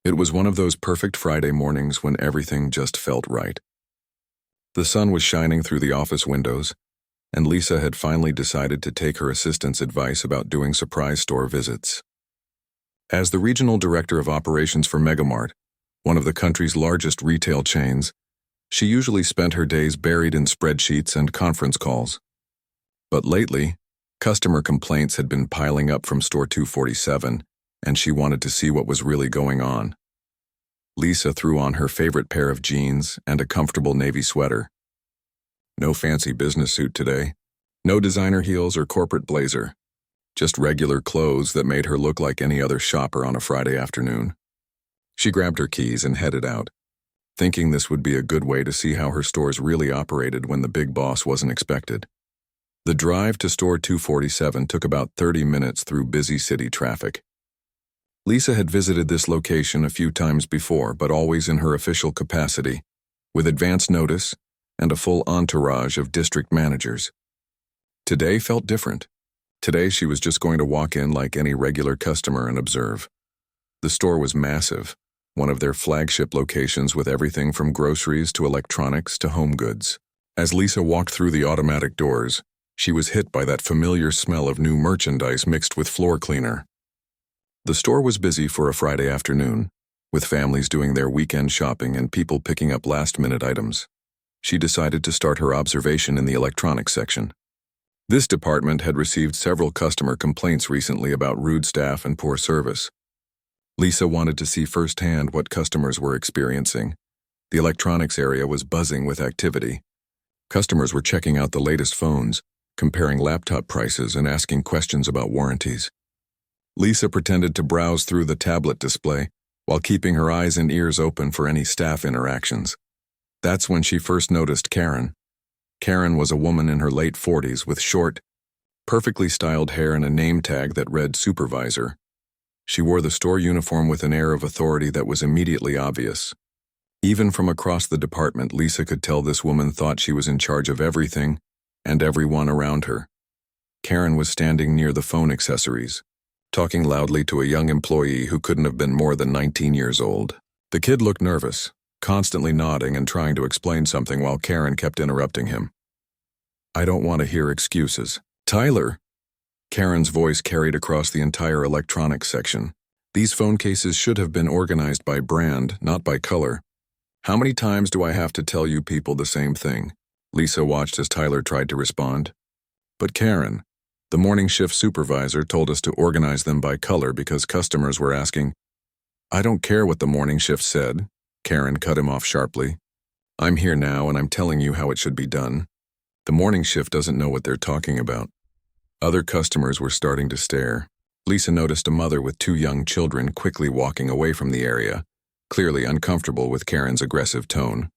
It was one of those perfect Friday mornings when everything just felt right. The sun was shining through the office windows, and Lisa had finally decided to take her assistant's advice about doing surprise store visits. As the regional director of operations for Megamart, one of the country's largest retail chains, she usually spent her days buried in spreadsheets and conference calls. But lately, customer complaints had been piling up from store 247, and she wanted to see what was really going on. Lisa threw on her favorite pair of jeans and a comfortable navy sweater. No fancy business suit today, no designer heels or corporate blazer, just regular clothes that made her look like any other shopper on a Friday afternoon. She grabbed her keys and headed out, thinking this would be a good way to see how her stores really operated when the big boss wasn't expected. The drive to store 247 took about 30 minutes through busy city traffic. Lisa had visited this location a few times before, but always in her official capacity, with advance notice and a full entourage of district managers. Today felt different. Today she was just going to walk in like any regular customer and observe. The store was massive, one of their flagship locations with everything from groceries to electronics to home goods. As Lisa walked through the automatic doors, she was hit by that familiar smell of new merchandise mixed with floor cleaner. The store was busy for a Friday afternoon, with families doing their weekend shopping and people picking up last-minute items. She decided to start her observation in the electronics section. This department had received several customer complaints recently about rude staff and poor service. Lisa wanted to see firsthand what customers were experiencing. The electronics area was buzzing with activity. Customers were checking out the latest phones, comparing laptop prices and asking questions about warranties. Lisa pretended to browse through the tablet display while keeping her eyes and ears open for any staff interactions. That's when she first noticed Karen. Karen was a woman in her late 40s with short, perfectly styled hair and a name tag that read supervisor. She wore the store uniform with an air of authority that was immediately obvious. Even from across the department, Lisa could tell this woman thought she was in charge of everything and everyone around her. Karen was standing near the phone accessories, talking loudly to a young employee who couldn't have been more than 19 years old. The kid looked nervous, constantly nodding and trying to explain something while Karen kept interrupting him. "I don't want to hear excuses." "Tyler!" Karen's voice carried across the entire electronics section. "These phone cases should have been organized by brand, not by color. How many times do I have to tell you people the same thing?" Lisa watched as Tyler tried to respond. "But Karen, the morning shift supervisor told us to organize them by color because customers were asking." "I don't care what the morning shift said," Karen cut him off sharply. "I'm here now and I'm telling you how it should be done. The morning shift doesn't know what they're talking about." Other customers were starting to stare. Lisa noticed a mother with 2 young children quickly walking away from the area, clearly uncomfortable with Karen's aggressive tone.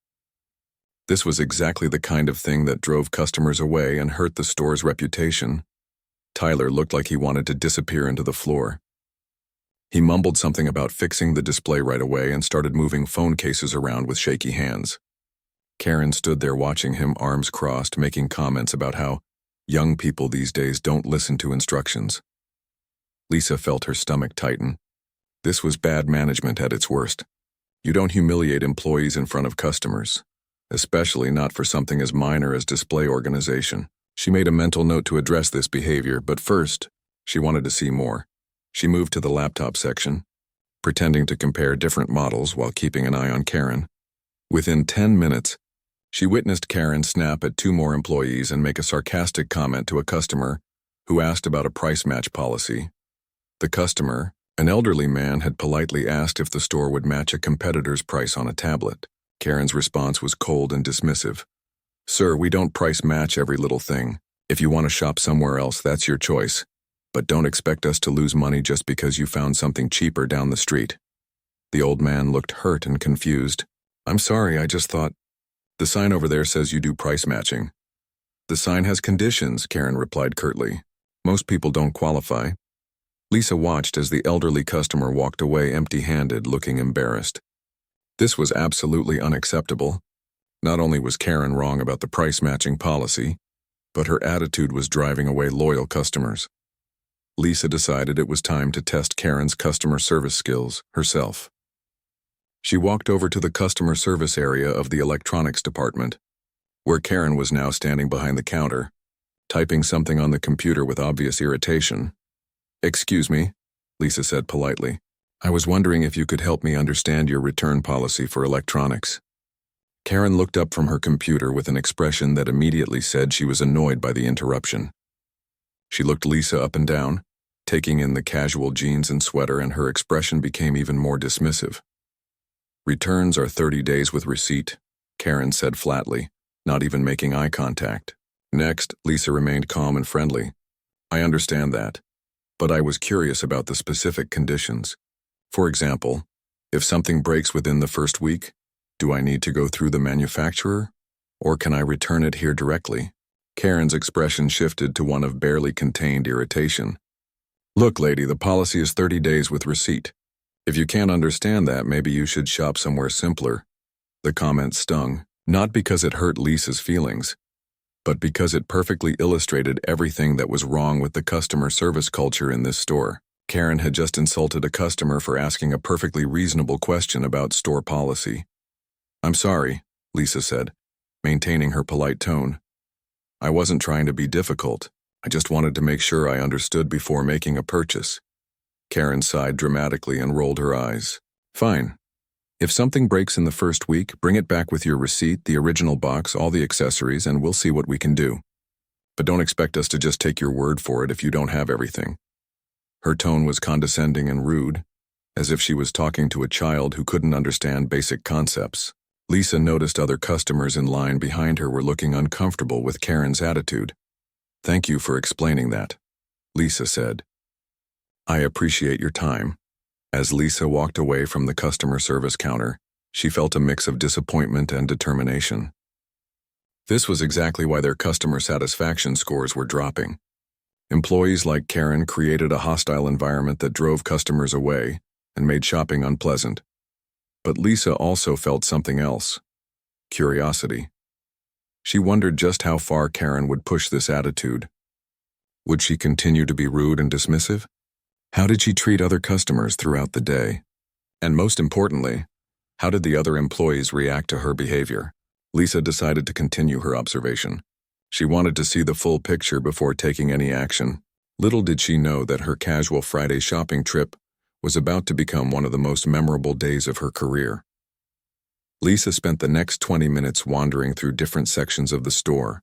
This was exactly the kind of thing that drove customers away and hurt the store's reputation. Tyler looked like he wanted to disappear into the floor. He mumbled something about fixing the display right away and started moving phone cases around with shaky hands. Karen stood there watching him, arms crossed, making comments about how young people these days don't listen to instructions. Lisa felt her stomach tighten. This was bad management at its worst. You don't humiliate employees in front of customers, especially not for something as minor as display organization. She made a mental note to address this behavior, but first, she wanted to see more. She moved to the laptop section, pretending to compare different models while keeping an eye on Karen. Within 10 minutes, she witnessed Karen snap at 2 more employees and make a sarcastic comment to a customer who asked about a price match policy. The customer, an elderly man, had politely asked if the store would match a competitor's price on a tablet. Karen's response was cold and dismissive. "Sir, we don't price match every little thing. If you want to shop somewhere else, that's your choice. But don't expect us to lose money just because you found something cheaper down the street." The old man looked hurt and confused. "I'm sorry, I just thought. The sign over there says you do price matching." "The sign has conditions," Karen replied curtly. "Most people don't qualify." Lisa watched as the elderly customer walked away empty-handed, looking embarrassed. This was absolutely unacceptable. Not only was Karen wrong about the price matching policy, but her attitude was driving away loyal customers. Lisa decided it was time to test Karen's customer service skills herself. She walked over to the customer service area of the electronics department, where Karen was now standing behind the counter, typing something on the computer with obvious irritation. "Excuse me," Lisa said politely. "I was wondering if you could help me understand your return policy for electronics." Karen looked up from her computer with an expression that immediately said she was annoyed by the interruption. She looked Lisa up and down, taking in the casual jeans and sweater, and her expression became even more dismissive. "Returns are 30 days with receipt," Karen said flatly, not even making eye contact. Next, Lisa remained calm and friendly. "I understand that, but I was curious about the specific conditions. For example, if something breaks within the first week, do I need to go through the manufacturer, or can I return it here directly?" Karen's expression shifted to one of barely contained irritation. "Look, lady, the policy is 30 days with receipt. If you can't understand that, maybe you should shop somewhere simpler." The comment stung, not because it hurt Lisa's feelings, but because it perfectly illustrated everything that was wrong with the customer service culture in this store. Karen had just insulted a customer for asking a perfectly reasonable question about store policy. "I'm sorry," Lisa said, maintaining her polite tone. "I wasn't trying to be difficult. I just wanted to make sure I understood before making a purchase." Karen sighed dramatically and rolled her eyes. "Fine. If something breaks in the first week, bring it back with your receipt, the original box, all the accessories, and we'll see what we can do. But don't expect us to just take your word for it if you don't have everything." Her tone was condescending and rude, as if she was talking to a child who couldn't understand basic concepts. Lisa noticed other customers in line behind her were looking uncomfortable with Karen's attitude. "Thank you for explaining that," Lisa said. "I appreciate your time." As Lisa walked away from the customer service counter, she felt a mix of disappointment and determination. This was exactly why their customer satisfaction scores were dropping. Employees like Karen created a hostile environment that drove customers away and made shopping unpleasant. But Lisa also felt something else: curiosity. She wondered just how far Karen would push this attitude. Would she continue to be rude and dismissive? How did she treat other customers throughout the day? And most importantly, how did the other employees react to her behavior? Lisa decided to continue her observation. She wanted to see the full picture before taking any action. Little did she know that her casual Friday shopping trip was about to become one of the most memorable days of her career. Lisa spent the next 20 minutes wandering through different sections of the store,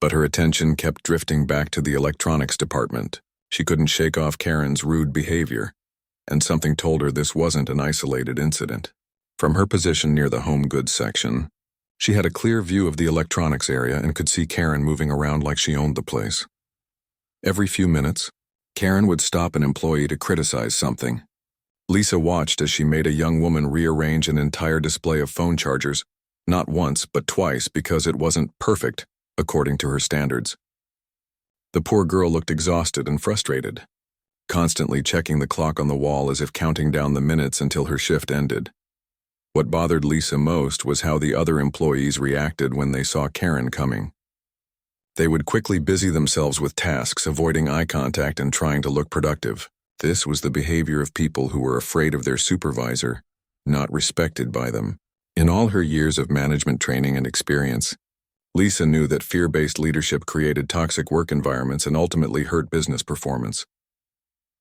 but her attention kept drifting back to the electronics department. She couldn't shake off Karen's rude behavior, and something told her this wasn't an isolated incident. From her position near the home goods section, she had a clear view of the electronics area and could see Karen moving around like she owned the place. Every few minutes, Karen would stop an employee to criticize something. Lisa watched as she made a young woman rearrange an entire display of phone chargers, not once but twice, because it wasn't perfect according to her standards. The poor girl looked exhausted and frustrated, constantly checking the clock on the wall as if counting down the minutes until her shift ended. What bothered Lisa most was how the other employees reacted when they saw Karen coming. They would quickly busy themselves with tasks, avoiding eye contact and trying to look productive. This was the behavior of people who were afraid of their supervisor, not respected by them. In all her years of management training and experience, Lisa knew that fear-based leadership created toxic work environments and ultimately hurt business performance.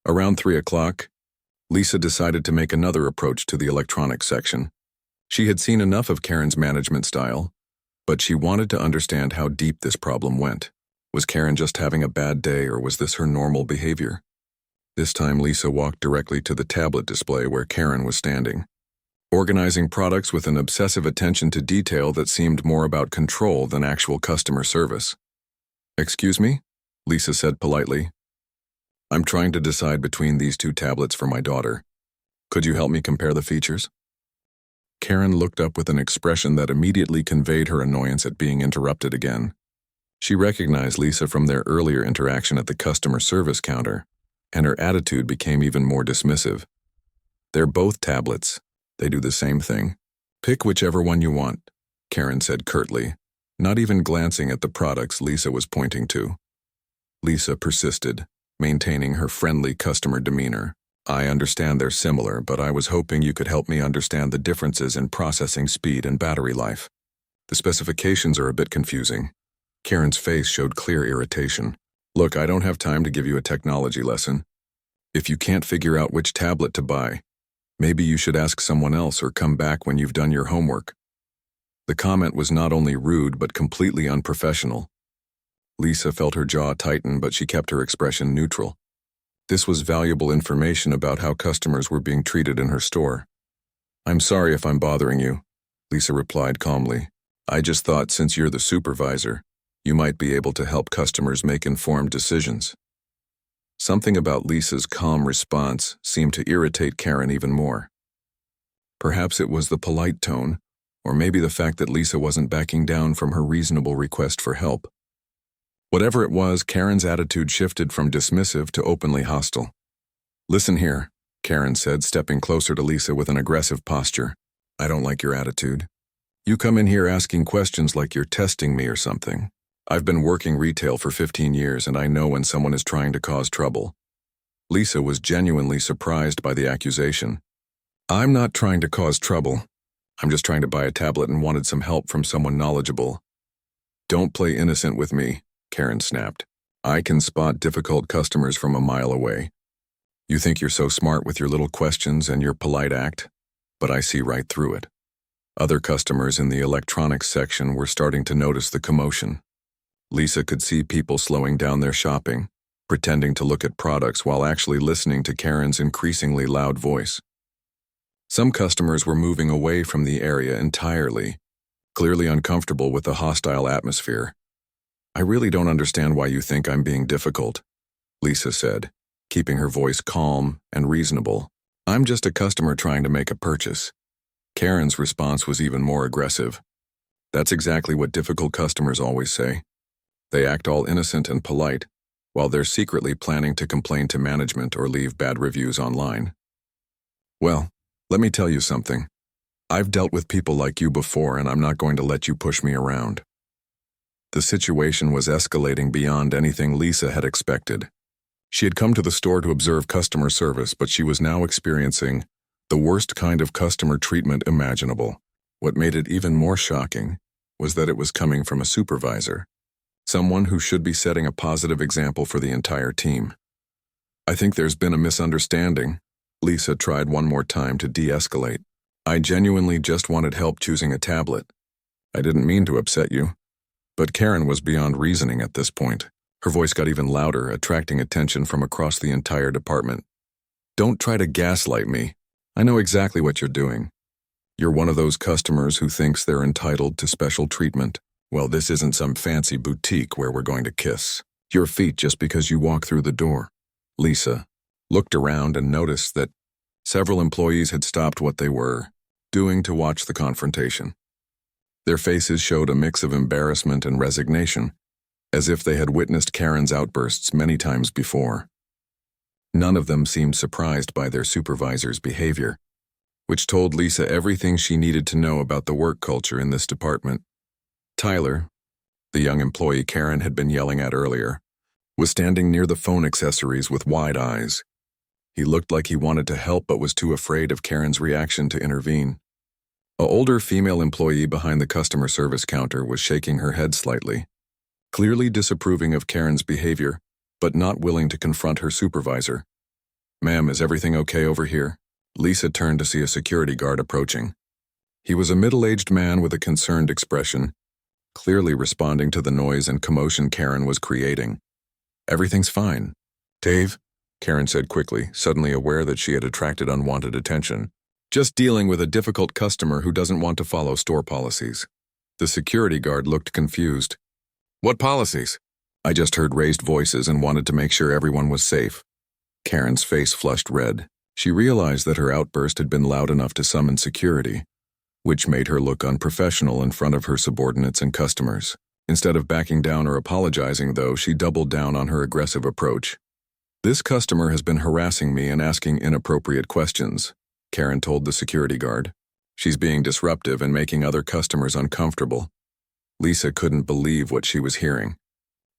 Around 3 o'clock, Lisa decided to make another approach to the electronics section. She had seen enough of Karen's management style, but she wanted to understand how deep this problem went. Was Karen just having a bad day, or was this her normal behavior? This time Lisa walked directly to the tablet display where Karen was standing, organizing products with an obsessive attention to detail that seemed more about control than actual customer service. "Excuse me?" Lisa said politely. "I'm trying to decide between these 2 tablets for my daughter. Could you help me compare the features?" Karen looked up with an expression that immediately conveyed her annoyance at being interrupted again. She recognized Lisa from their earlier interaction at the customer service counter, and her attitude became even more dismissive. "They're both tablets. They do the same thing. Pick whichever one you want," Karen said curtly, not even glancing at the products Lisa was pointing to. Lisa persisted, maintaining her friendly customer demeanor. I understand they're similar, but I was hoping you could help me understand the differences in processing speed and battery life. The specifications are a bit confusing. Karen's face showed clear irritation. Look, I don't have time to give you a technology lesson. If you can't figure out which tablet to buy, maybe you should ask someone else or come back when you've done your homework. The comment was not only rude but completely unprofessional. Lisa felt her jaw tighten, but she kept her expression neutral. This was valuable information about how customers were being treated in her store. "I'm sorry if I'm bothering you," Lisa replied calmly. "I just thought since you're the supervisor, you might be able to help customers make informed decisions." Something about Lisa's calm response seemed to irritate Karen even more. Perhaps it was the polite tone, or maybe the fact that Lisa wasn't backing down from her reasonable request for help. Whatever it was, Karen's attitude shifted from dismissive to openly hostile. "Listen here," Karen said, stepping closer to Lisa with an aggressive posture. "I don't like your attitude. You come in here asking questions like you're testing me or something. I've been working retail for 15 years and I know when someone is trying to cause trouble." Lisa was genuinely surprised by the accusation. "I'm not trying to cause trouble. I'm just trying to buy a tablet and wanted some help from someone knowledgeable." "Don't play innocent with me," Karen snapped. "I can spot difficult customers from a mile away. You think you're so smart with your little questions and your polite act, but I see right through it." Other customers in the electronics section were starting to notice the commotion. Lisa could see people slowing down their shopping, pretending to look at products while actually listening to Karen's increasingly loud voice. Some customers were moving away from the area entirely, clearly uncomfortable with the hostile atmosphere. "I really don't understand why you think I'm being difficult," Lisa said, keeping her voice calm and reasonable. "I'm just a customer trying to make a purchase." Karen's response was even more aggressive. "That's exactly what difficult customers always say. They act all innocent and polite, while they're secretly planning to complain to management or leave bad reviews online." "Well, let me tell you something. I've dealt with people like you before and I'm not going to let you push me around." The situation was escalating beyond anything Lisa had expected. She had come to the store to observe customer service, but she was now experiencing the worst kind of customer treatment imaginable. What made it even more shocking was that it was coming from a supervisor, someone who should be setting a positive example for the entire team. "I think there's been a misunderstanding." Lisa tried one more time to de-escalate. "I genuinely just wanted help choosing a tablet. I didn't mean to upset you." But Karen was beyond reasoning at this point. Her voice got even louder, attracting attention from across the entire department. "Don't try to gaslight me. I know exactly what you're doing. You're one of those customers who thinks they're entitled to special treatment. Well, this isn't some fancy boutique where we're going to kiss your feet just because you walk through the door." Lisa looked around and noticed that several employees had stopped what they were doing to watch the confrontation. Their faces showed a mix of embarrassment and resignation, as if they had witnessed Karen's outbursts many times before. None of them seemed surprised by their supervisor's behavior, which told Lisa everything she needed to know about the work culture in this department. Tyler, the young employee Karen had been yelling at earlier, was standing near the phone accessories with wide eyes. He looked like he wanted to help but was too afraid of Karen's reaction to intervene. An older female employee behind the customer service counter was shaking her head slightly, clearly disapproving of Karen's behavior, but not willing to confront her supervisor. "Ma'am, is everything okay over here?" Lisa turned to see a security guard approaching. He was a middle-aged man with a concerned expression, clearly responding to the noise and commotion Karen was creating. "Everything's fine, Dave," Karen said quickly, suddenly aware that she had attracted unwanted attention. "Just dealing with a difficult customer who doesn't want to follow store policies." The security guard looked confused. "What policies?" "I just heard raised voices and wanted to make sure everyone was safe." Karen's face flushed red. She realized that her outburst had been loud enough to summon security, which made her look unprofessional in front of her subordinates and customers. Instead of backing down or apologizing, though, she doubled down on her aggressive approach. "This customer has been harassing me and asking inappropriate questions," Karen told the security guard. "She's being disruptive and making other customers uncomfortable." Lisa couldn't believe what she was hearing.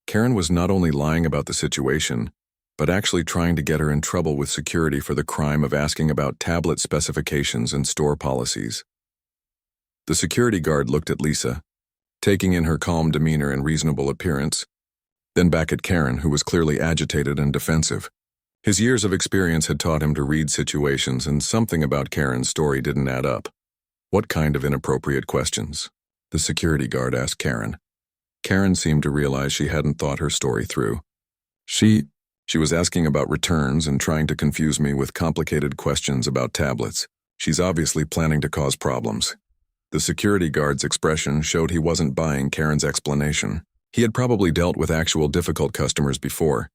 Karen was not only lying about the situation, but actually trying to get her in trouble with security for the crime of asking about tablet specifications and store policies. The security guard looked at Lisa, taking in her calm demeanor and reasonable appearance, then back at Karen, who was clearly agitated and defensive. His years of experience had taught him to read situations, and something about Karen's story didn't add up. What kind of inappropriate questions? The security guard asked Karen. Karen seemed to realize she hadn't thought her story through. She was asking about returns and trying to confuse me with complicated questions about tablets. She's obviously planning to cause problems. The security guard's expression showed he wasn't buying Karen's explanation. He had probably dealt with actual difficult customers before,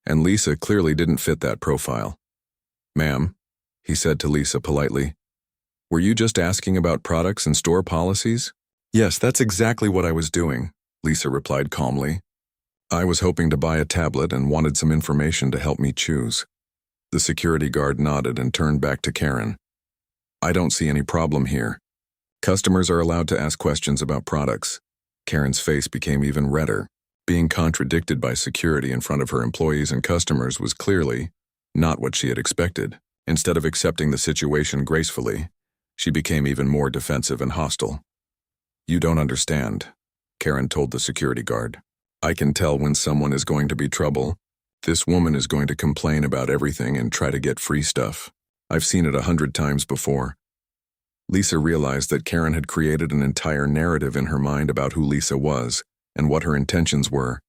and Lisa clearly didn't fit that profile. "Ma'am," he said to Lisa politely, "were you just asking about products and store policies?" "Yes, that's exactly what I was doing," Lisa replied calmly. "I was hoping to buy a tablet and wanted some information to help me choose." The security guard nodded and turned back to Karen. "I don't see any problem here. Customers are allowed to ask questions about products." Karen's face became even redder. Being contradicted by security in front of her employees and customers was clearly not what she had expected. Instead of accepting the situation gracefully, she became even more defensive and hostile. "You don't understand," Karen told the security guard. "I can tell when someone is going to be trouble. This woman is going to complain about everything and try to get free stuff. I've seen it 100 times before." Lisa realized that Karen had created an entire narrative in her mind about who Lisa was and what her intentions were,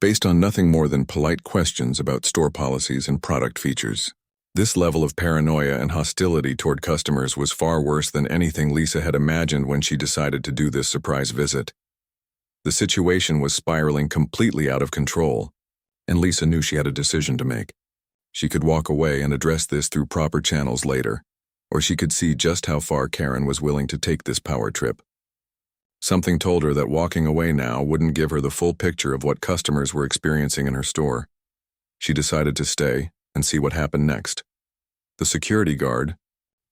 based on nothing more than polite questions about store policies and product features. This level of paranoia and hostility toward customers was far worse than anything Lisa had imagined when she decided to do this surprise visit. The situation was spiraling completely out of control, and Lisa knew she had a decision to make. She could walk away and address this through proper channels later, or she could see just how far Karen was willing to take this power trip. Something told her that walking away now wouldn't give her the full picture of what customers were experiencing in her store. She decided to stay and see what happened next. The security guard,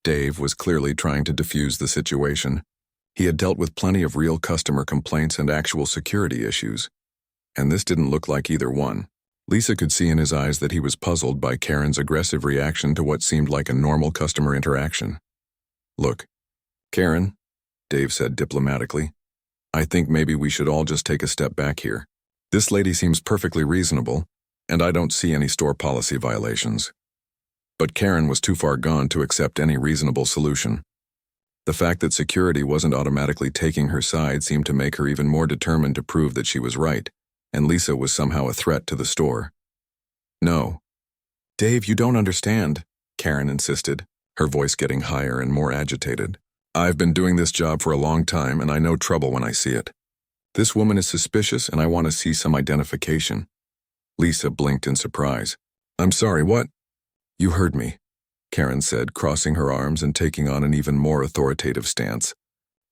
Dave, was clearly trying to defuse the situation. He had dealt with plenty of real customer complaints and actual security issues, and this didn't look like either one. Lisa could see in his eyes that he was puzzled by Karen's aggressive reaction to what seemed like a normal customer interaction. "Look, Karen," Dave said diplomatically, "I think maybe we should all just take a step back here. This lady seems perfectly reasonable, and I don't see any store policy violations." But Karen was too far gone to accept any reasonable solution. The fact that security wasn't automatically taking her side seemed to make her even more determined to prove that she was right, and Lisa was somehow a threat to the store. "No. Dave, you don't understand," Karen insisted, her voice getting higher and more agitated. "I've been doing this job for a long time, and I know trouble when I see it. This woman is suspicious, and I want to see some identification." Lisa blinked in surprise. "I'm sorry, what?" "You heard me," Karen said, crossing her arms and taking on an even more authoritative stance.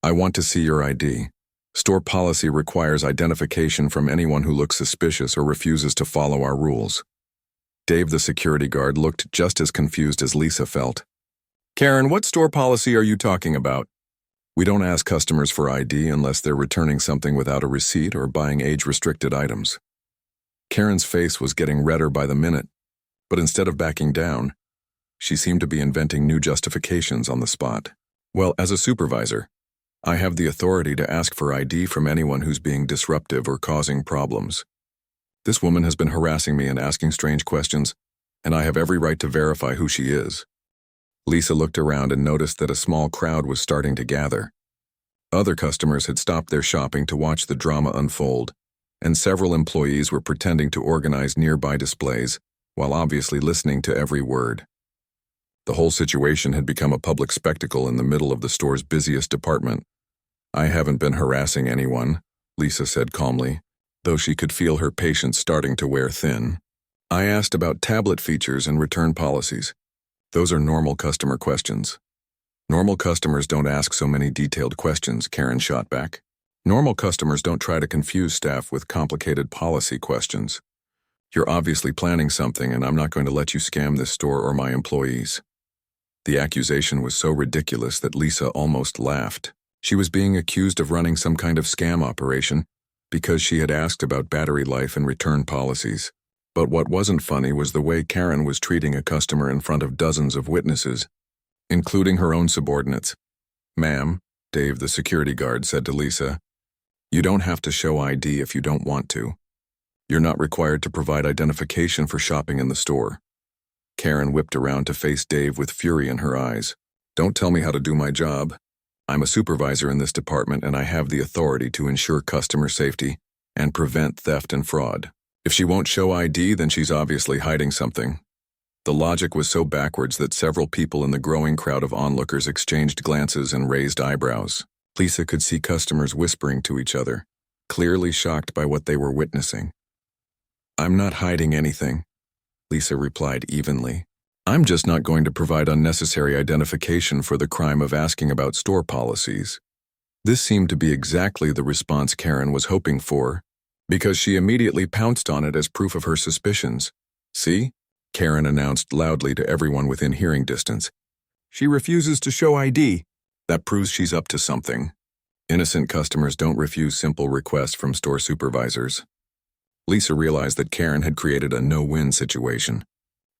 "I want to see your ID. Store policy requires identification from anyone who looks suspicious or refuses to follow our rules." Dave, the security guard, looked just as confused as Lisa felt. "Karen, what store policy are you talking about?" "We don't ask customers for ID unless they're returning something without a receipt or buying age-restricted items." Karen's face was getting redder by the minute, but instead of backing down, she seemed to be inventing new justifications on the spot. "Well, as a supervisor, I have the authority to ask for ID from anyone who's being disruptive or causing problems. This woman has been harassing me and asking strange questions, and I have every right to verify who she is." Lisa looked around and noticed that a small crowd was starting to gather. Other customers had stopped their shopping to watch the drama unfold, and several employees were pretending to organize nearby displays while obviously listening to every word. The whole situation had become a public spectacle in the middle of the store's busiest department. "I haven't been harassing anyone," Lisa said calmly, though she could feel her patience starting to wear thin. "I asked about tablet features and return policies. Those are normal customer questions." "Normal customers don't ask so many detailed questions," Karen shot back. "Normal customers don't try to confuse staff with complicated policy questions. You're obviously planning something, and I'm not going to let you scam this store or my employees." The accusation was so ridiculous that Lisa almost laughed. She was being accused of running some kind of scam operation because she had asked about battery life and return policies. But what wasn't funny was the way Karen was treating a customer in front of dozens of witnesses, including her own subordinates. "Ma'am," Dave the security guard said to Lisa, "you don't have to show ID if you don't want to. You're not required to provide identification for shopping in the store." Karen whipped around to face Dave with fury in her eyes. "Don't tell me how to do my job. I'm a supervisor in this department and I have the authority to ensure customer safety and prevent theft and fraud. If she won't show ID, then she's obviously hiding something." The logic was so backwards that several people in the growing crowd of onlookers exchanged glances and raised eyebrows. Lisa could see customers whispering to each other, clearly shocked by what they were witnessing. "I'm not hiding anything," Lisa replied evenly. "I'm just not going to provide unnecessary identification for the crime of asking about store policies." This seemed to be exactly the response Karen was hoping for, because she immediately pounced on it as proof of her suspicions. "See?" Karen announced loudly to everyone within hearing distance. "She refuses to show ID. That proves she's up to something." Innocent customers don't refuse simple requests from store supervisors. Lisa realized that Karen had created a no-win situation.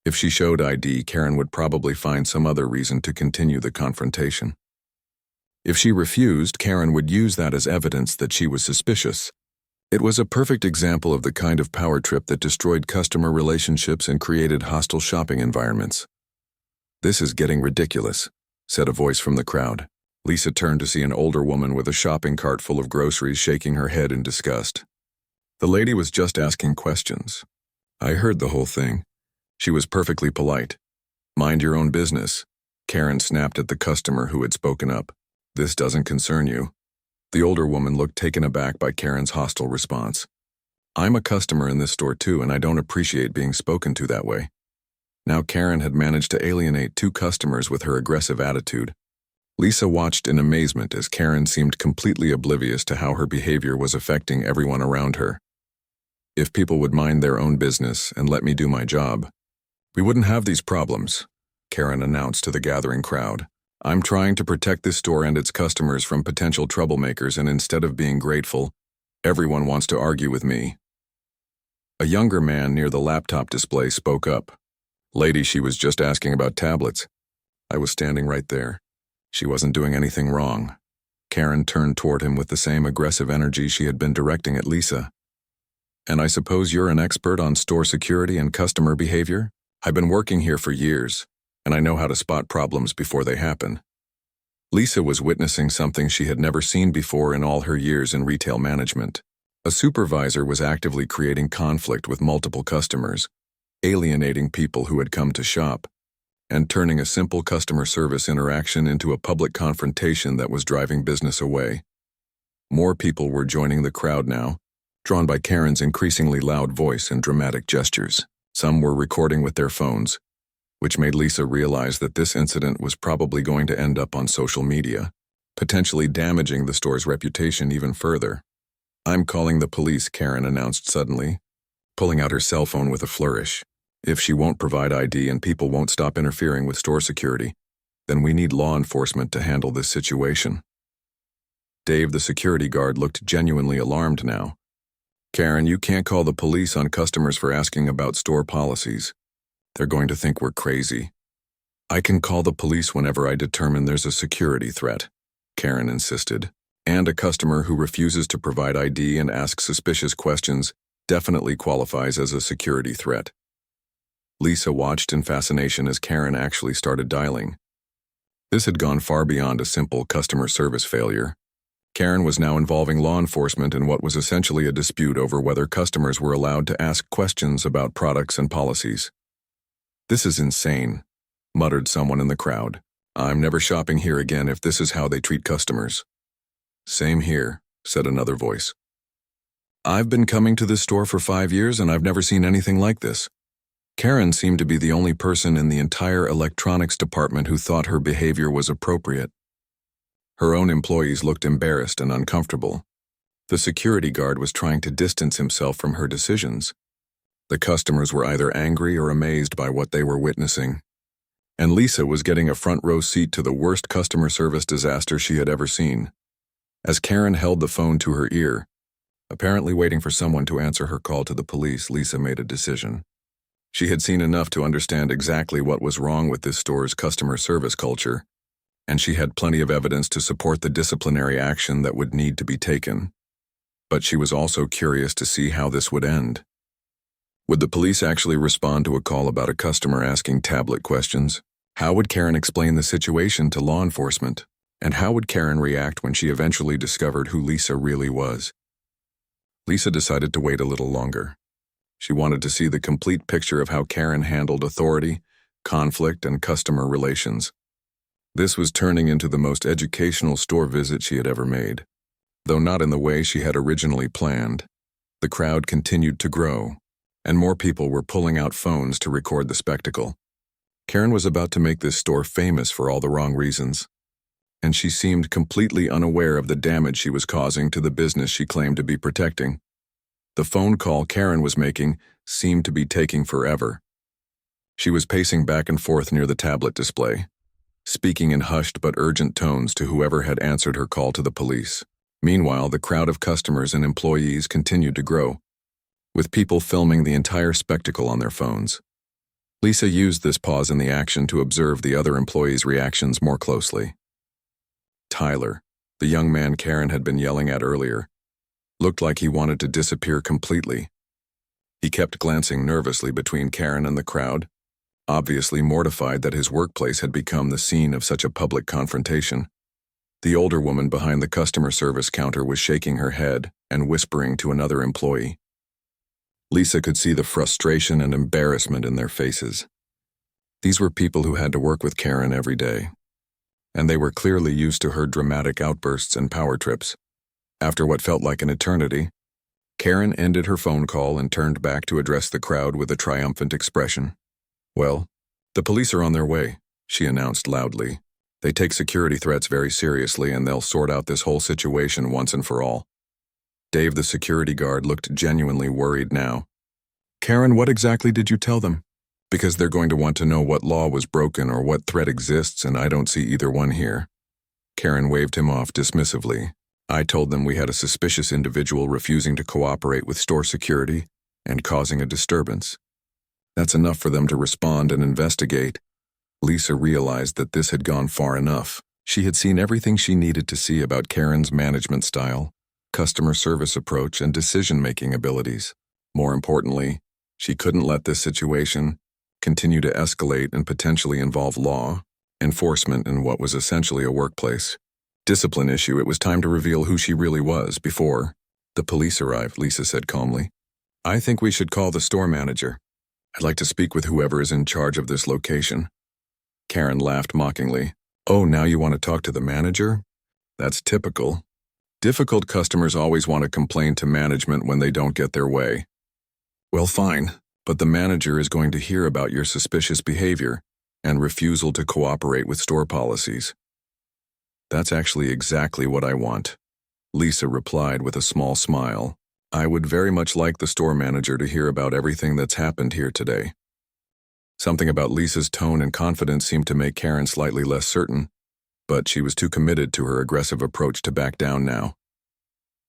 If she showed ID, Karen would probably find some other reason to continue the confrontation. If she refused, Karen would use that as evidence that she was suspicious. It was a perfect example of the kind of power trip that destroyed customer relationships and created hostile shopping environments. "This is getting ridiculous," said a voice from the crowd. Lisa turned to see an older woman with a shopping cart full of groceries shaking her head in disgust. The lady was just asking questions. "I heard the whole thing." She was perfectly polite. "Mind your own business," Karen snapped at the customer who had spoken up. "This doesn't concern you." The older woman looked taken aback by Karen's hostile response. "I'm a customer in this store too, and I don't appreciate being spoken to that way." Now Karen had managed to alienate 2 customers with her aggressive attitude. Lisa watched in amazement as Karen seemed completely oblivious to how her behavior was affecting everyone around her. "If people would mind their own business and let me do my job, we wouldn't have these problems," Karen announced to the gathering crowd. "I'm trying to protect this store and its customers from potential troublemakers, and instead of being grateful, everyone wants to argue with me." A younger man near the laptop display spoke up. "Lady, she was just asking about tablets. I was standing right there. She wasn't doing anything wrong." Karen turned toward him with the same aggressive energy she had been directing at Lisa. "And I suppose you're an expert on store security and customer behavior? I've been working here for years, and I know how to spot problems before they happen." Lisa was witnessing something she had never seen before in all her years in retail management. A supervisor was actively creating conflict with multiple customers, alienating people who had come to shop, and turning a simple customer service interaction into a public confrontation that was driving business away. More people were joining the crowd now, drawn by Karen's increasingly loud voice and dramatic gestures. Some were recording with their phones, which made Lisa realize that this incident was probably going to end up on social media, potentially damaging the store's reputation even further. "I'm calling the police," Karen announced suddenly, pulling out her cell phone with a flourish. "If she won't provide ID and people won't stop interfering with store security, then we need law enforcement to handle this situation." Dave, the security guard, looked genuinely alarmed now. "Karen, you can't call the police on customers for asking about store policies. They're going to think we're crazy." "I can call the police whenever I determine there's a security threat," Karen insisted. "And a customer who refuses to provide ID and asks suspicious questions definitely qualifies as a security threat." Lisa watched in fascination as Karen actually started dialing. This had gone far beyond a simple customer service failure. Karen was now involving law enforcement in what was essentially a dispute over whether customers were allowed to ask questions about products and policies. "This is insane," muttered someone in the crowd. "I'm never shopping here again if this is how they treat customers." "Same here," said another voice. "I've been coming to this store for 5 years and I've never seen anything like this." Karen seemed to be the only person in the entire electronics department who thought her behavior was appropriate. Her own employees looked embarrassed and uncomfortable. The security guard was trying to distance himself from her decisions. The customers were either angry or amazed by what they were witnessing. And Lisa was getting a front row seat to the worst customer service disaster she had ever seen. As Karen held the phone to her ear, apparently waiting for someone to answer her call to the police, Lisa made a decision. She had seen enough to understand exactly what was wrong with this store's customer service culture, and she had plenty of evidence to support the disciplinary action that would need to be taken. But she was also curious to see how this would end. Would the police actually respond to a call about a customer asking tablet questions? How would Karen explain the situation to law enforcement? And how would Karen react when she eventually discovered who Lisa really was? Lisa decided to wait a little longer. She wanted to see the complete picture of how Karen handled authority, conflict, and customer relations. This was turning into the most educational store visit she had ever made. Though not in the way she had originally planned, the crowd continued to grow, and more people were pulling out phones to record the spectacle. Karen was about to make this store famous for all the wrong reasons, and she seemed completely unaware of the damage she was causing to the business she claimed to be protecting. The phone call Karen was making seemed to be taking forever. She was pacing back and forth near the tablet display, speaking in hushed but urgent tones to whoever had answered her call to the police. Meanwhile, the crowd of customers and employees continued to grow, with people filming the entire spectacle on their phones. Lisa used this pause in the action to observe the other employees' reactions more closely. Tyler, the young man Karen had been yelling at earlier, looked like he wanted to disappear completely. He kept glancing nervously between Karen and the crowd, obviously mortified that his workplace had become the scene of such a public confrontation. The older woman behind the customer service counter was shaking her head and whispering to another employee. Lisa could see the frustration and embarrassment in their faces. These were people who had to work with Karen every day, and they were clearly used to her dramatic outbursts and power trips. After what felt like an eternity, Karen ended her phone call and turned back to address the crowd with a triumphant expression. "Well, the police are on their way," she announced loudly. "They take security threats very seriously, and they'll sort out this whole situation once and for all." Dave, the security guard, looked genuinely worried now. "Karen, what exactly did you tell them? Because they're going to want to know what law was broken or what threat exists, and I don't see either one here." Karen waved him off dismissively. "I told them we had a suspicious individual refusing to cooperate with store security and causing a disturbance. That's enough for them to respond and investigate." Lisa realized that this had gone far enough. She had seen everything she needed to see about Karen's management style, customer service approach, and decision-making abilities. More importantly, she couldn't let this situation continue to escalate and potentially involve law enforcement in what was essentially a workplace discipline issue. It was time to reveal who she really was before the police arrived, Lisa said calmly. "I think we should call the store manager. I'd like to speak with whoever is in charge of this location." Karen laughed mockingly. "Oh, now you want to talk to the manager? That's typical. Difficult customers always want to complain to management when they don't get their way." "Well, fine, but the manager is going to hear about your suspicious behavior and refusal to cooperate with store policies." "That's actually exactly what I want," Lisa replied with a small smile. "I would very much like the store manager to hear about everything that's happened here today." Something about Lisa's tone and confidence seemed to make Karen slightly less certain, but she was too committed to her aggressive approach to back down now.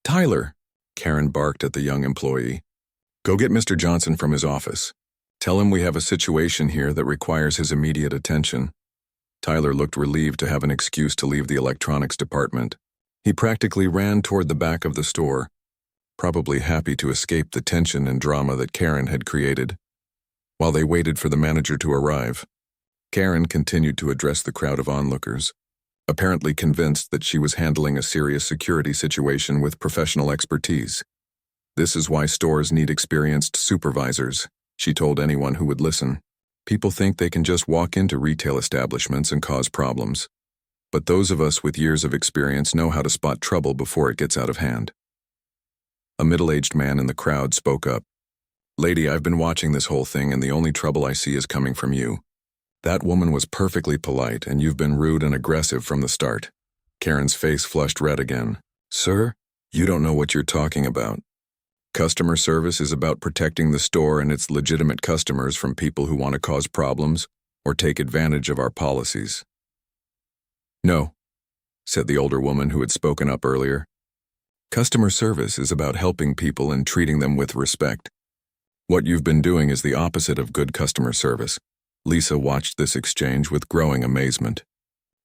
"Tyler," Karen barked at the young employee, "go get Mr. Johnson from his office. Tell him we have a situation here that requires his immediate attention." Tyler looked relieved to have an excuse to leave the electronics department. He practically ran toward the back of the store, probably happy to escape the tension and drama that Karen had created. While they waited for the manager to arrive, Karen continued to address the crowd of onlookers, apparently convinced that she was handling a serious security situation with professional expertise. "This is why stores need experienced supervisors," she told anyone who would listen. "People think they can just walk into retail establishments and cause problems. But those of us with years of experience know how to spot trouble before it gets out of hand." A middle-aged man in the crowd spoke up. "Lady, I've been watching this whole thing, and the only trouble I see is coming from you. That woman was perfectly polite, and you've been rude and aggressive from the start." Karen's face flushed red again. "Sir, you don't know what you're talking about. Customer service is about protecting the store and its legitimate customers from people who want to cause problems or take advantage of our policies." "No," said the older woman who had spoken up earlier. "Customer service is about helping people and treating them with respect. What you've been doing is the opposite of good customer service." Lisa watched this exchange with growing amazement.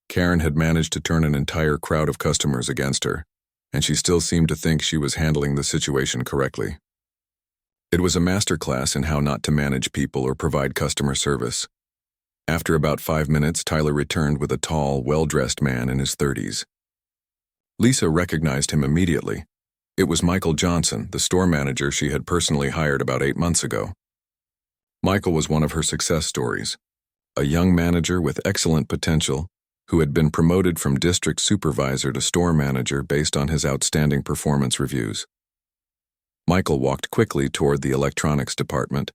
Karen had managed to turn an entire crowd of customers against her, and she still seemed to think she was handling the situation correctly. It was a masterclass in how not to manage people or provide customer service. After about 5 minutes, Tyler returned with a tall, well-dressed man in his 30s. Lisa recognized him immediately. It was Michael Johnson, the store manager she had personally hired about 8 months ago. Michael was one of her success stories, a young manager with excellent potential who had been promoted from district supervisor to store manager based on his outstanding performance reviews. Michael walked quickly toward the electronics department,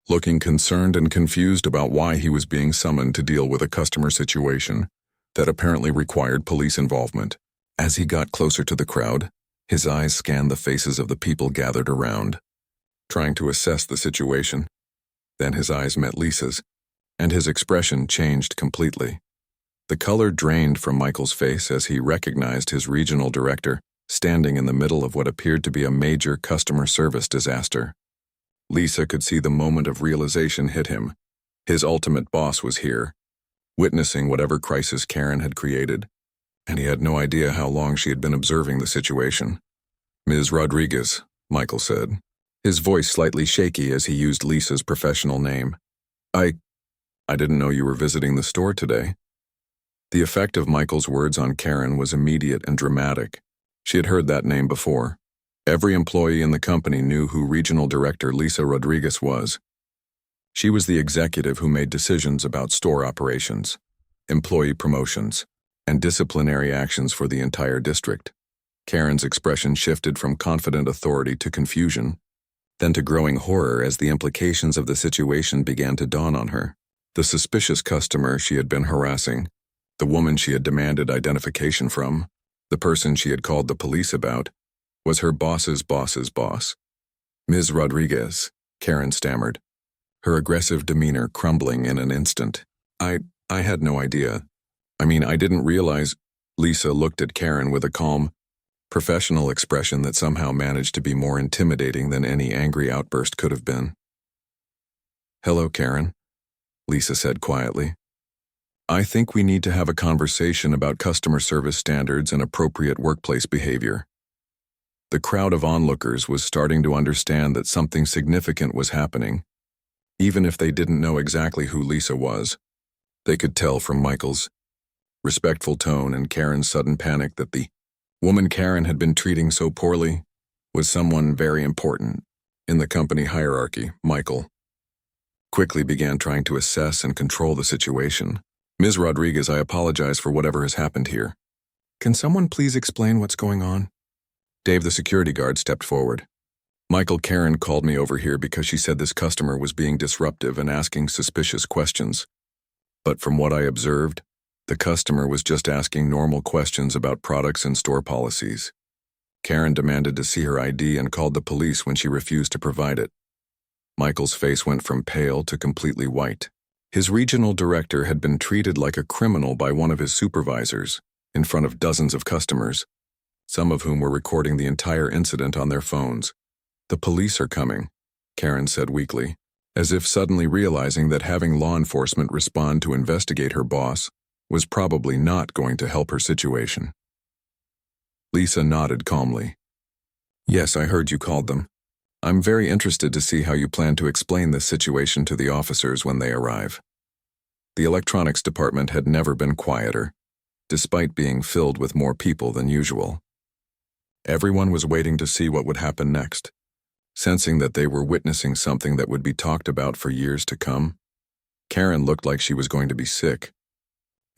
looking concerned and confused about why he was being summoned to deal with a customer situation that apparently required police involvement. As he got closer to the crowd, his eyes scanned the faces of the people gathered around, trying to assess the situation. Then his eyes met Lisa's, and his expression changed completely. The color drained from Michael's face as he recognized his regional director standing in the middle of what appeared to be a major customer service disaster. Lisa could see the moment of realization hit him. His ultimate boss was here, witnessing whatever crisis Karen had created, and he had no idea how long she had been observing the situation. "Ms. Rodriguez," Michael said, his voice slightly shaky as he used Lisa's professional name. I didn't know you were visiting the store today." The effect of Michael's words on Karen was immediate and dramatic. She had heard that name before. Every employee in the company knew who Regional Director Lisa Rodriguez was. She was the executive who made decisions about store operations, employee promotions, and disciplinary actions for the entire district. Karen's expression shifted from confident authority to confusion, then to growing horror as the implications of the situation began to dawn on her. The suspicious customer she had been harassing, the woman she had demanded identification from, the person she had called the police about, was her boss's boss's boss. "Ms. Rodriguez," Karen stammered, her aggressive demeanor crumbling in an instant. I had no idea. I didn't realize." Lisa looked at Karen with a calm, professional expression that somehow managed to be more intimidating than any angry outburst could have been. "Hello, Karen," Lisa said quietly. "I think we need to have a conversation about customer service standards and appropriate workplace behavior." The crowd of onlookers was starting to understand that something significant was happening. Even if they didn't know exactly who Lisa was, they could tell from Michael's respectful tone and Karen's sudden panic that the woman Karen had been treating so poorly was someone very important in the company hierarchy. Michael quickly began trying to assess and control the situation. "Ms. Rodriguez, I apologize for whatever has happened here. Can someone please explain what's going on?" Dave, the security guard, stepped forward. "Michael, Karen called me over here because she said this customer was being disruptive and asking suspicious questions. But from what I observed, the customer was just asking normal questions about products and store policies. Karen demanded to see her ID and called the police when she refused to provide it." Michael's face went from pale to completely white. His regional director had been treated like a criminal by one of his supervisors in front of dozens of customers, some of whom were recording the entire incident on their phones. "The police are coming," Karen said weakly, as if suddenly realizing that having law enforcement respond to investigate her boss was probably not going to help her situation. Lisa nodded calmly. "Yes, I heard you called them. I'm very interested to see how you plan to explain this situation to the officers when they arrive." The electronics department had never been quieter, despite being filled with more people than usual. Everyone was waiting to see what would happen next, sensing that they were witnessing something that would be talked about for years to come. Karen looked like she was going to be sick,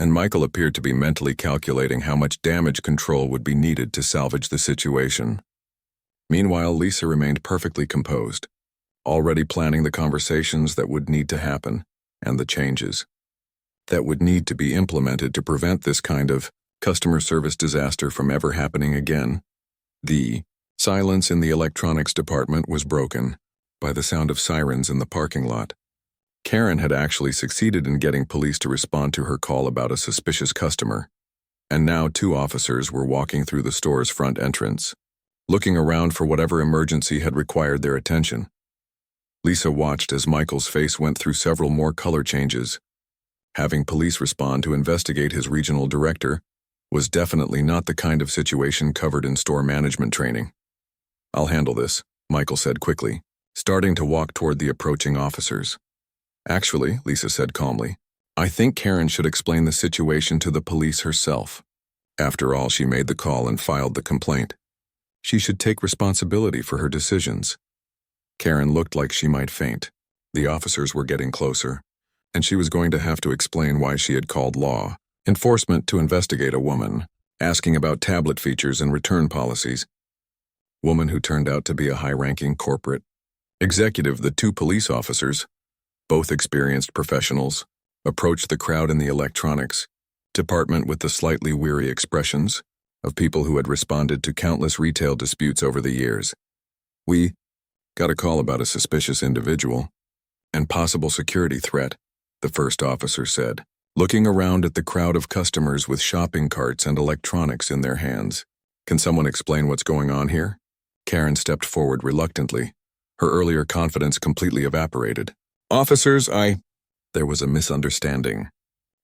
and Michael appeared to be mentally calculating how much damage control would be needed to salvage the situation. Meanwhile, Lisa remained perfectly composed, already planning the conversations that would need to happen and the changes that would need to be implemented to prevent this kind of customer service disaster from ever happening again. The silence in the electronics department was broken by the sound of sirens in the parking lot. Karen had actually succeeded in getting police to respond to her call about a suspicious customer, and now 2 officers were walking through the store's front entrance, looking around for whatever emergency had required their attention. Lisa watched as Michael's face went through several more color changes. Having police respond to investigate his regional director was definitely not the kind of situation covered in store management training. "I'll handle this," Michael said quickly, starting to walk toward the approaching officers. "Actually," Lisa said calmly, "I think Karen should explain the situation to the police herself. After all, she made the call and filed the complaint. She should take responsibility for her decisions." Karen looked like she might faint. The officers were getting closer, and she was going to have to explain why she had called law enforcement to investigate a woman, asking about tablet features and return policies. Woman who turned out to be a high-ranking corporate executive. The two police officers, both experienced professionals, approached the crowd in the electronics department with the slightly weary expressions of people who had responded to countless retail disputes over the years. "We got a call about a suspicious individual and possible security threat," the first officer said, looking around at the crowd of customers with shopping carts and electronics in their hands. "Can someone explain what's going on here?" Karen stepped forward reluctantly. Her earlier confidence completely evaporated. "Officers, There was a misunderstanding.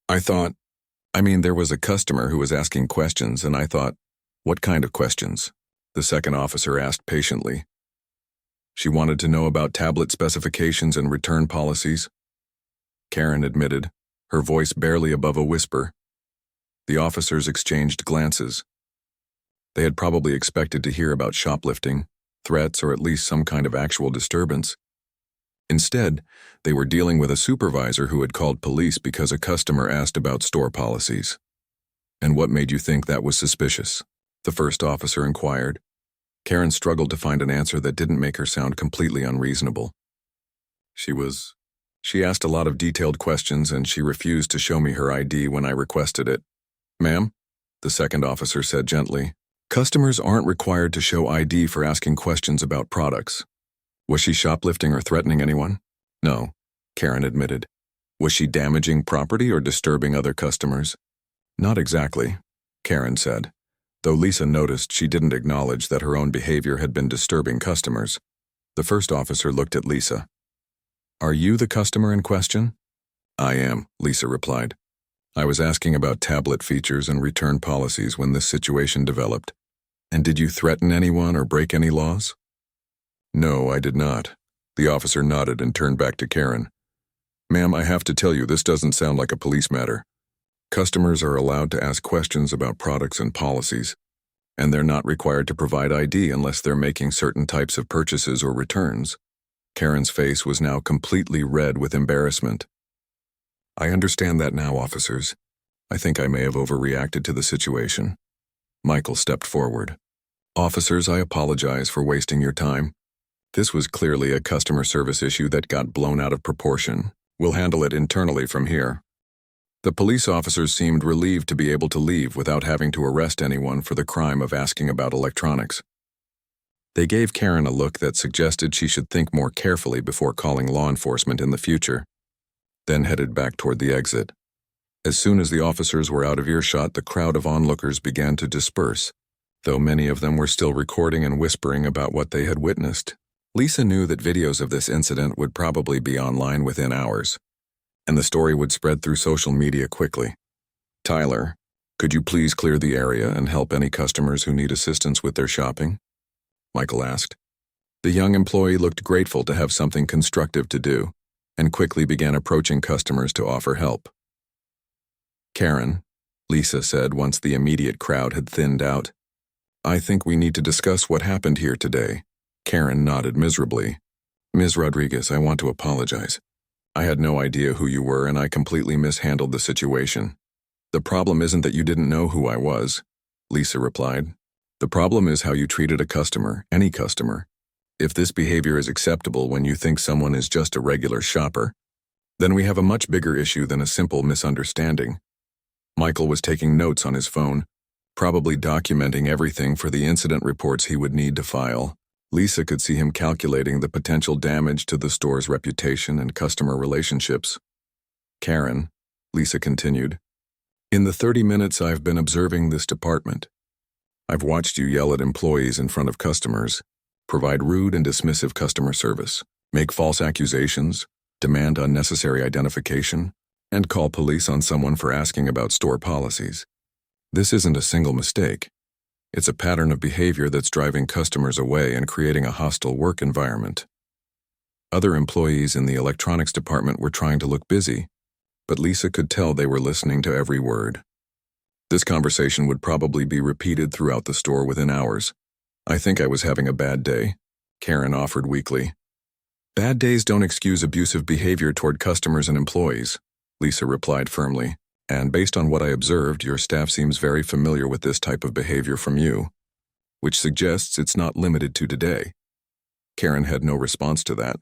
There was a customer who was asking questions, and I thought, "What kind of questions?" the second officer asked patiently. "She wanted to know about tablet specifications and return policies," Karen admitted, her voice barely above a whisper. The officers exchanged glances. They had probably expected to hear about shoplifting, threats, or at least some kind of actual disturbance. Instead, they were dealing with a supervisor who had called police because a customer asked about store policies. "And what made you think that was suspicious?" the first officer inquired. Karen struggled to find an answer that didn't make her sound completely unreasonable. She asked a lot of detailed questions, and she refused to show me her ID when I requested it." "Ma'am," the second officer said gently, "customers aren't required to show ID for asking questions about products." "Was she shoplifting or threatening anyone?" "No," Karen admitted. "Was she damaging property or disturbing other customers?" "Not exactly," Karen said, though Lisa noticed she didn't acknowledge that her own behavior had been disturbing customers. The first officer looked at Lisa. "Are you the customer in question?" "I am," Lisa replied. "I was asking about tablet features and return policies when this situation developed." "And did you threaten anyone or break any laws?" "No, I did not." The officer nodded and turned back to Karen. "Ma'am, I have to tell you, this doesn't sound like a police matter. Customers are allowed to ask questions about products and policies, and they're not required to provide ID unless they're making certain types of purchases or returns." Karen's face was now completely red with embarrassment. "I understand that now, officers. I think I may have overreacted to the situation." Michael stepped forward. "Officers, I apologize for wasting your time. This was clearly a customer service issue that got blown out of proportion. We'll handle it internally from here." The police officers seemed relieved to be able to leave without having to arrest anyone for the crime of asking about electronics. They gave Karen a look that suggested she should think more carefully before calling law enforcement in the future, then headed back toward the exit. As soon as the officers were out of earshot, the crowd of onlookers began to disperse, though many of them were still recording and whispering about what they had witnessed. Lisa knew that videos of this incident would probably be online within hours, and the story would spread through social media quickly. "Tyler, could you please clear the area and help any customers who need assistance with their shopping?" Michael asked. The young employee looked grateful to have something constructive to do, and quickly began approaching customers to offer help. "Karen," Lisa said once the immediate crowd had thinned out, "I think we need to discuss what happened here today." Karen nodded miserably. "Ms. Rodriguez, I want to apologize. I had no idea who you were, and I completely mishandled the situation." "The problem isn't that you didn't know who I was," Lisa replied. "The problem is how you treated a customer, any customer. If this behavior is acceptable when you think someone is just a regular shopper, then we have a much bigger issue than a simple misunderstanding." Michael was taking notes on his phone, probably documenting everything for the incident reports he would need to file. Lisa could see him calculating the potential damage to the store's reputation and customer relationships. "Karen," Lisa continued, "in the 30 minutes I've been observing this department, I've watched you yell at employees in front of customers, provide rude and dismissive customer service, make false accusations, demand unnecessary identification, and call police on someone for asking about store policies. This isn't a single mistake. It's a pattern of behavior that's driving customers away and creating a hostile work environment. Other employees in the electronics department were trying to look busy, but Lisa could tell they were listening to every word. This conversation would probably be repeated throughout the store within hours. "I think I was having a bad day," Karen offered weakly. "Bad days don't excuse abusive behavior toward customers and employees," Lisa replied firmly. "And based on what I observed, your staff seems very familiar with this type of behavior from you, which suggests it's not limited to today." Karen had no response to that,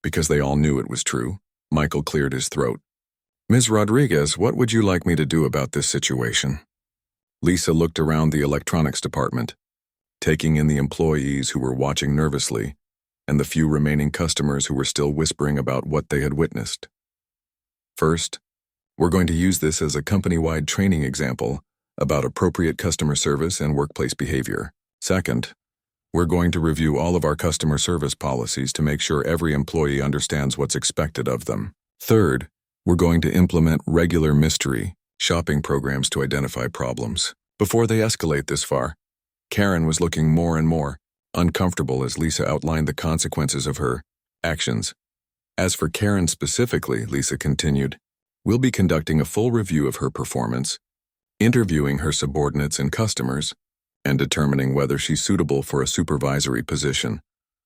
because they all knew it was true. Michael cleared his throat. "Ms. Rodriguez, what would you like me to do about this situation?" Lisa looked around the electronics department, taking in the employees who were watching nervously, and the few remaining customers who were still whispering about what they had witnessed. "First, we're going to use this as a company-wide training example about appropriate customer service and workplace behavior. Second, we're going to review all of our customer service policies to make sure every employee understands what's expected of them. Third, we're going to implement regular mystery shopping programs to identify problems." Before they escalate this far, Karen was looking more and more uncomfortable as Lisa outlined the consequences of her actions. As for Karen specifically, Lisa continued, "We'll be conducting a full review of her performance, interviewing her subordinates and customers, and determining whether she's suitable for a supervisory position."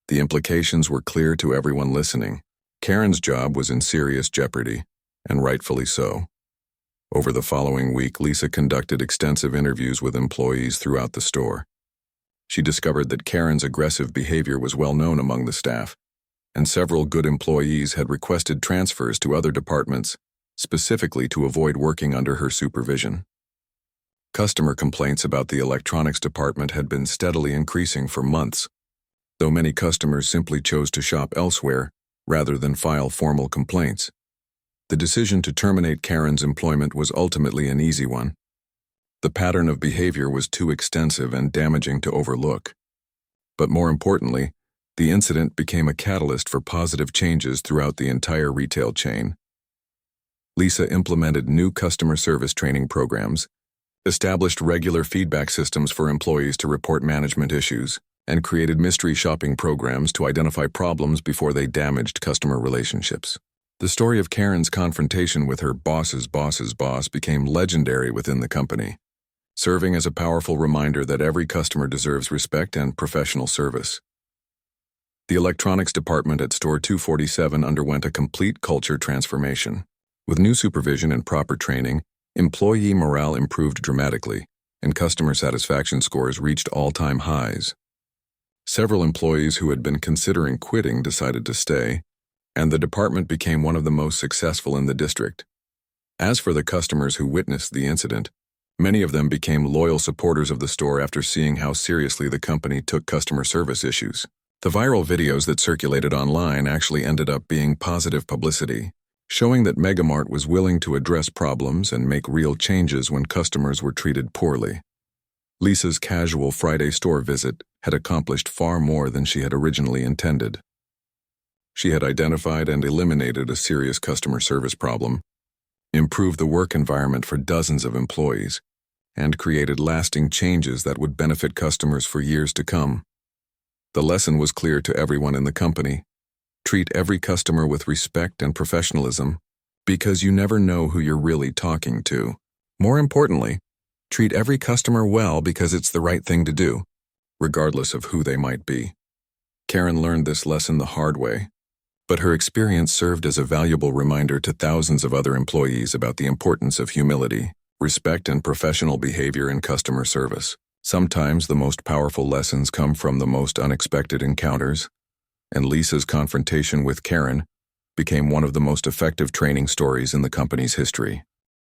The implications were clear to everyone listening. Karen's job was in serious jeopardy, and rightfully so. Over the following week, Lisa conducted extensive interviews with employees throughout the store. She discovered that Karen's aggressive behavior was well known among the staff, and several good employees had requested transfers to other departments, specifically to avoid working under her supervision. Customer complaints about the electronics department had been steadily increasing for months, though many customers simply chose to shop elsewhere rather than file formal complaints. The decision to terminate Karen's employment was ultimately an easy one. The pattern of behavior was too extensive and damaging to overlook. But more importantly, the incident became a catalyst for positive changes throughout the entire retail chain. Lisa implemented new customer service training programs, established regular feedback systems for employees to report management issues, and created mystery shopping programs to identify problems before they damaged customer relationships. The story of Karen's confrontation with her boss's boss's boss became legendary within the company, serving as a powerful reminder that every customer deserves respect and professional service. The electronics department at Store 247 underwent a complete culture transformation. With new supervision and proper training, employee morale improved dramatically, and customer satisfaction scores reached all-time highs. Several employees who had been considering quitting decided to stay, and the department became one of the most successful in the district. As for the customers who witnessed the incident, many of them became loyal supporters of the store after seeing how seriously the company took customer service issues. The viral videos that circulated online actually ended up being positive publicity, showing that Megamart was willing to address problems and make real changes when customers were treated poorly. Lisa's casual Friday store visit had accomplished far more than she had originally intended. She had identified and eliminated a serious customer service problem, improved the work environment for dozens of employees, and created lasting changes that would benefit customers for years to come. The lesson was clear to everyone in the company. Treat every customer with respect and professionalism, because you never know who you're really talking to. More importantly, treat every customer well because it's the right thing to do, regardless of who they might be. Karen learned this lesson the hard way, but her experience served as a valuable reminder to thousands of other employees about the importance of humility, respect, and professional behavior in customer service. Sometimes the most powerful lessons come from the most unexpected encounters, and Lisa's confrontation with Karen became one of the most effective training stories in the company's history.